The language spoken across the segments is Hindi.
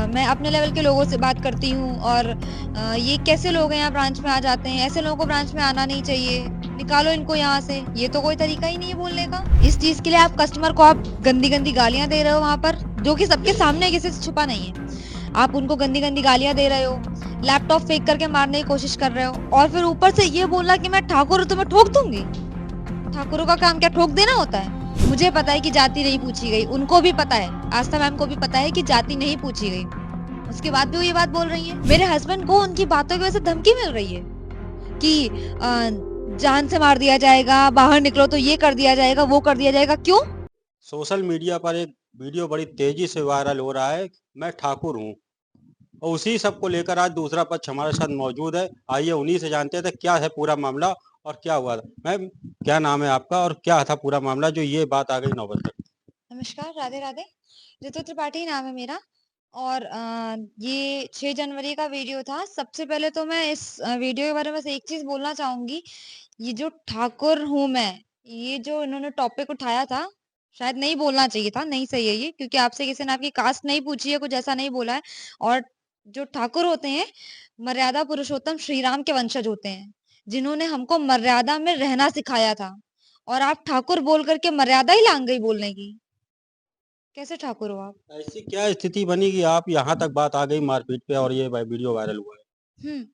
मैं अपने लेवल के लोगों से बात करती हूँ और ये कैसे लोग हैं यहाँ ब्रांच में आ जाते हैं, ऐसे लोगों को ब्रांच में आना नहीं चाहिए, निकालो इनको यहाँ से। ये तो कोई तरीका ही नहीं है बोलने का। इस चीज के लिए आप कस्टमर को आप गंदी गंदी गालियां दे रहे हो वहां पर, जो कि सबके सामने किसी से छुपा नहीं है। आप उनको गंदी गंदी गालियां दे रहे हो, लैपटॉप फेंक करके मारने की कोशिश कर रहे हो, और फिर ऊपर से ये बोलना कि मैं ठाकुर हूँ तो मैं ठोक दूंगी। ठाकुरों का काम क्या ठोक देना होता है? मुझे पता है कि जाति नहीं पूछी गई, उनको भी पता है, आस्था मैम को भी पता है कि जाति नहीं पूछी गई। उसके बाद भी वो ये बात बोल रही है। मेरे हस्बैंड को उनकी बातों की वजह से धमकी मिल रही है कि जान से मार दिया जाएगा, बाहर निकलो तो ये कर दिया जाएगा, वो कर दिया जाएगा। क्यों? सोशल मीडिया पर एक वीडियो बड़ी तेजी से वायरल हो रहा है, मैं ठाकुर हूँ। और उसी सब को लेकर आज दूसरा पक्ष हमारे साथ मौजूद है। आइए उन्हीं से जानते थे क्या है पूरा मामला और क्या हुआ था। मैम, क्या नाम है आपका और क्या था पूरा मामला जो ये बात आ गई नौबत तक? नमस्कार, राधे राधे। ऋतु त्रिपाठी नाम है मेरा। और ये 6 जनवरी का वीडियो था। सबसे पहले तो मैं इस वीडियो के बारे में बस एक चीज़ बोलना चाहूँगी। ये जो ठाकुर हूँ मैं, ये जो इन्होंने टॉपिक उठाया था, शायद नहीं बोलना चाहिए था, नहीं सही है ये, क्योंकि आपसे किसी ने आपकी कास्ट नहीं पूछी है, कुछ ऐसा नहीं बोला है। और जो ठाकुर होते हैं, मर्यादा पुरुषोत्तम श्री राम के वंशज होते हैं, जिन्होंने हमको मर्यादा में रहना सिखाया था। और आप ठाकुर बोल कर के मर्यादा ही लांग गई बोलने की। कैसे ठाकुर हो आप? ऐसी क्या स्थिति बनी कि आप यहाँ तक बात आ गई मारपीट पे और ये वीडियो वायरल हुआ है? हुँ।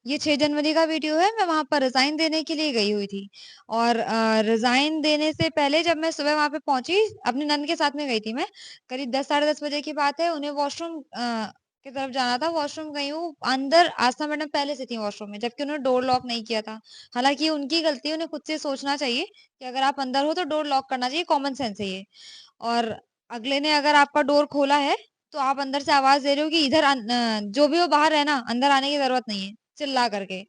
ये 6 जनवरी का वीडियो है, मैं वहाँ पर रिज़ाइन देने के लिए गई हुई थी। और रिज़ाइन देने से पहले जब मैं सुबह वहाँ पे पहुँची, अपनी नंद के साथ में गई थी मैं। करीब 10 साढ़े 10 बजे की बात है, उन्हें वॉशरूम की तरफ जाना था, वॉशरूम गई हूँ। अंदर आस्था मैडम पहले से थी वॉशरूम में, जबकि उन्होंने डोर लॉक नहीं किया था। हालाँकि ये उनकी गलती है, उन्हें खुद से सोचना चाहिए कि अगर आप अंदर हो तो डोर लॉक करना चाहिए, कॉमन सेंस है ये। और अगले ने अगर आपका डोर खोला है, तो आप अंदर से आवाज़ दे रहे हो कि इधर जो भी हो बाहर रहना, अंदर आने की ज़रूरत नहीं है, चिल्ला करके।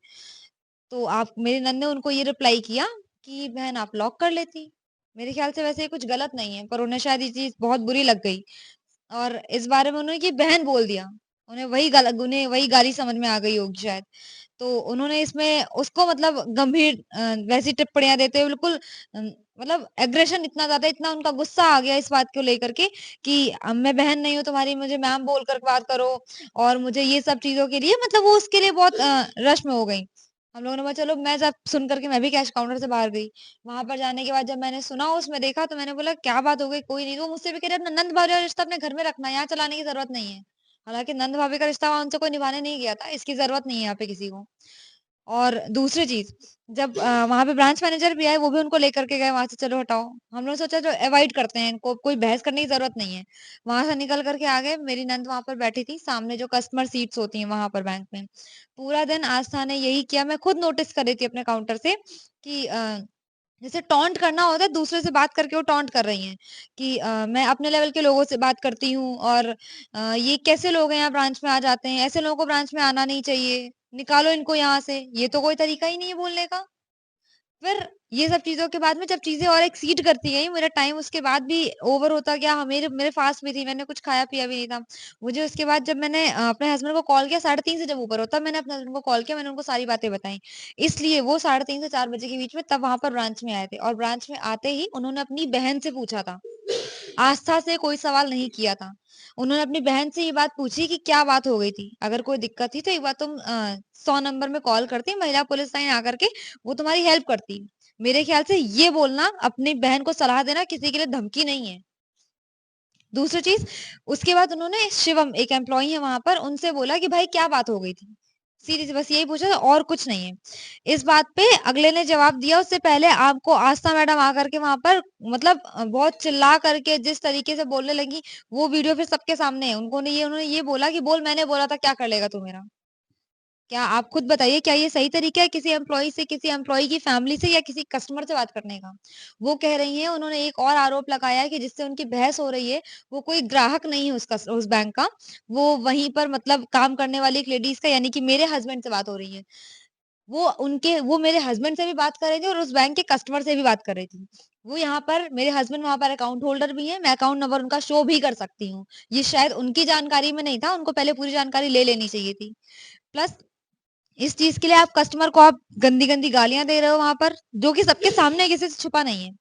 तो आप मेरी नंद ने उनको ये रिप्लाई किया कि बहन आप लॉक कर लेती। मेरे ख़्याल से वैसे ये कुछ गलत नहीं है, पर उन्हें शायद ये चीज़ बहुत बुरी लग गई। और इस बारे में उन्होंने कि बहन बोल दिया। उन्हें वही गाली समझ में आ गई होगी शायद। तो उन्होंने इसमें उसको मतलब गंभीर वैसी टिप्पणियाँ देते हुए बिल्कुल मतलब एग्रेशन इतना ज़्यादा, इतना उनका गुस्सा आ गया इस बात को लेकर के कि मैं बहन नहीं हूँ तुम्हारी, मुझे मैम बोल कर बात करो। और मुझे ये सब चीज़ों के लिए मतलब वो उसके लिए बहुत रश में हो गई। हम लोगों ने बोला चलो, मैं जब सुन कर के मैं भी कैश काउंटर से बाहर गई। वहाँ पर जाने के बाद जब मैंने सुना, उसमें देखा, तो मैंने बोला क्या बात हो गई? कोई नहीं। तो वो मुझसे भी कह रहे अपना नंद भाभी का रिश्ता अपने घर में रखना, यहाँ चलाने की ज़रूरत नहीं है। हालाँकि नंद भाभी का रिश्ता वहाँ उनसे कोई निभाने नहीं गया था, इसकी ज़रूरत नहीं है यहाँ पे किसी को। और दूसरी चीज़, जब वहाँ पे ब्रांच मैनेजर भी आए, वो भी उनको लेकर के गए वहाँ से, चलो हटाओ। हम लोग सोचा जो अवॉइड करते हैं इनको, कोई बहस करने की ज़रूरत नहीं है। वहाँ से निकल कर के आ गए, मेरी नंद वहाँ पर बैठी थी, सामने जो कस्टमर सीट्स होती हैं वहाँ पर बैंक में। पूरा दिन आस्था ने यही किया, मैं खुद नोटिस कर रही थी अपने काउंटर से कि जैसे टॉन्ट करना होता है, दूसरे से बात करके वो टॉन्ट कर रही हैं कि मैं अपने लेवल के लोगों से बात करती हूँ और ये कैसे लोग हैं यहाँ ब्रांच में आ जाते हैं, ऐसे लोगों को ब्रांच में आना नहीं चाहिए, निकालो इनको यहाँ से। ये तो कोई तरीका ही नहीं है बोलने का। फिर ये सब चीज़ों के बाद में जब चीज़ें और एक्सीड करती गईं, मेरा टाइम उसके बाद भी ओवर होता गया। हाँ, मेरे मेरे फास्ट भी थी, मैंने कुछ खाया-पिया भी नहीं था। मुझे उसके बाद जब मैंने अपने हस्बैंड को कॉल किया 3:30 से जब ऊपर हो, तब मैंने अपने हस्बैंड को कॉल किया, मैंने उनको सारी बातें बताई। इसलिए वो 3:30 से 4 बजे के बीच में तब वहाँ पर ब्रांच में आए थे, और ब्रांच में आते ही उन्होंने अपनी बहन से पूछा था। आस्था से कोई सवाल नहीं किया था। उन्होंने अपनी बहन से ये बात पूछी कि क्या बात हो गई थी? अगर कोई दिक्कत थी तो एक बार तुम 100 नंबर में कॉल करती, महिला पुलिस लाइन आकर के वो तुम्हारी हेल्प करती। मेरे ख्याल से ये बोलना, अपनी बहन को सलाह देना किसी के लिए धमकी नहीं है। दूसरी चीज़, उसके बाद उन्होंने शिवम, एक एम्प्लॉयी है वहाँ पर, उनसे बोला कि भाई क्या बात हो गई थी? सीधी सी बस यही पूछा था और कुछ नहीं है। इस बात पे अगले ने जवाब दिया, उससे पहले आपको आस्था मैडम आकर के वहाँ पर मतलब बहुत चिल्ला करके जिस तरीके से बोलने लगी, वो वीडियो फिर सबके सामने है। उन्होंने ये बोला कि बोल मैंने बोला था, क्या कर लेगा तू मेरा? क्या आप खुद बताइए, क्या ये सही तरीका है किसी एम्प्लॉयी से, किसी एम्प्लॉयी की फैमिली से या किसी कस्टमर से बात करने का? वो कह रही हैं, उन्होंने एक और आरोप लगाया है कि जिससे उनकी बहस हो रही है, वो कोई ग्राहक नहीं है उस बैंक का। वो वहीं पर मतलब काम करने वाली एक लेडीज़ का, यानी कि मेरे हस्बैंड से बात हो रही है। वो मेरे हस्बैंड से भी बात कर रही थी और उस बैंक के कस्टमर से भी बात कर रही थी। वो यहाँ पर मेरे हस्बैंड वहाँ पर अकाउंट होल्डर भी हैं, मैं अकाउंट नंबर उनका शो भी कर सकती हूँ। ये शायद उनकी जानकारी में नहीं था, उनको पहले पूरी जानकारी ले लेनी चाहिए थी। प्लस इस चीज़ के लिए आप कस्टमर को आप गंदी-गंदी गालियाँ दे रहे हो वहाँ पर, जो कि सबके सामने है, किसी से छुपा नहीं है।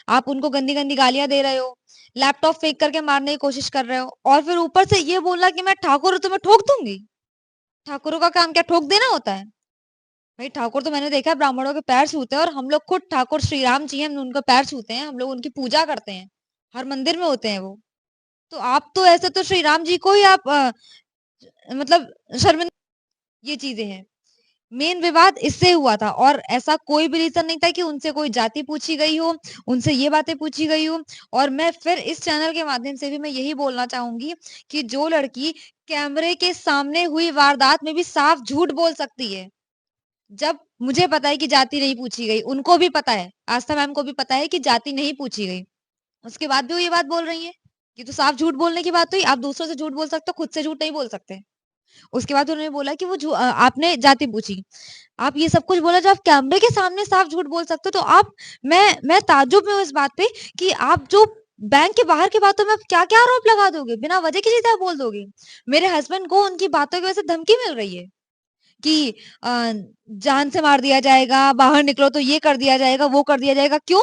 आप उनको गंदी-गंदी गालियाँ दे रहे हो, लैपटॉप फेंक करके मारने की कोशिश कर रहे हो और फिर ऊपर से ये बोला कि मैं ठाकुर हूँ तो मैं ठोक दूँगी। ठाकुरों का काम क्या ठोक देना होता है? भाई ठाकुर तो मैंने देखा है ब्राह्मणों के पैर छूते हैं और हम लोग खुद ठाकुर श्री राम जी हैं, हम उनके पैर छूते हैं, हम लोग उनकी पूजा करते हैं। हर मंदिर में होते हैं वो। तो आप तो ऐसे तो श्री राम जी को ही आप मतलब शर्मिंदा ये चीज़ें हैं। मेन विवाद इससे हुआ था और ऐसा कोई भी रीज़न नहीं था कि उनसे कोई जाति पूछी गई हो, उनसे ये बातें पूछी गई हो और मैं फिर इस चैनल के माध्यम से भी मैं यही बोलना चाहूँगी कि जो लड़की कैमरे के सामने हुई वारदात में भी साफ झूठ बोल सकती है, जब मुझे पता है कि जाति नहीं पूछी गई, उनको भी पता है, आस्था मैम को भी पता है कि जाति नहीं पूछी गई, उसके बाद भी वो ये बात बोल रही हैं। ये तो साफ झूठ बोलने की बात हुई, आप दूसरों से झूठ बोल सकते हो, खुद से झूठ नहीं बोल सकते। उसके बाद उन्होंने बोला कि आपने जाति पूछी। आप ये सब कुछ बोला जब आप कैमरे के सामने साफ झूठ बोल सकते हो तो आप मैं ताज्जुब में हूँ इस बात पे कि आप जो बैंक के बाहर की बातों में आप क्या-क्या आरोप लगा दोगे? बिना वजह की चीज़ें आप बोल दोगे। मेरे हस्बैंड को उनकी बातों की वजह से धमकी मिल रही है कि जान से मार दिया जाएगा, बाहर निकलो तो ये कर दिया जाएगा, वो कर दिया जाएगा। क्यों?